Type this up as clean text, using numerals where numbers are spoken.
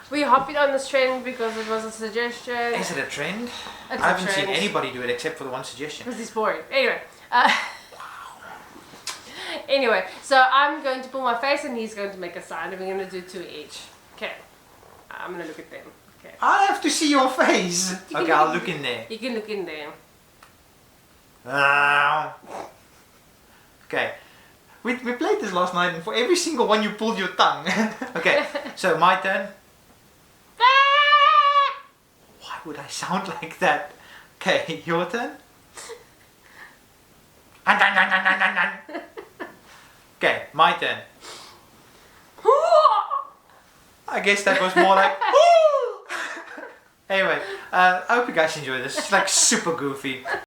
We hopped on this trend because it was a suggestion. Is it a trend? It's I haven't a seen trend. anybody do it except for the one suggestion. Because it's boring. Anyway. Anyway, so I'm going to pull my face and he's going to make a sign and we're going to do 2 each. Okay. I'm going to look at them. Okay. I have to see your face. Okay, I'll look in there. You can look in there. Okay. We played this last night and for every single one you pulled your tongue. Okay, so my turn. Why would I sound like that? Okay, your turn. Okay, my turn. I guess that was more like Anyway, I hope you guys enjoyed this. It's like super goofy.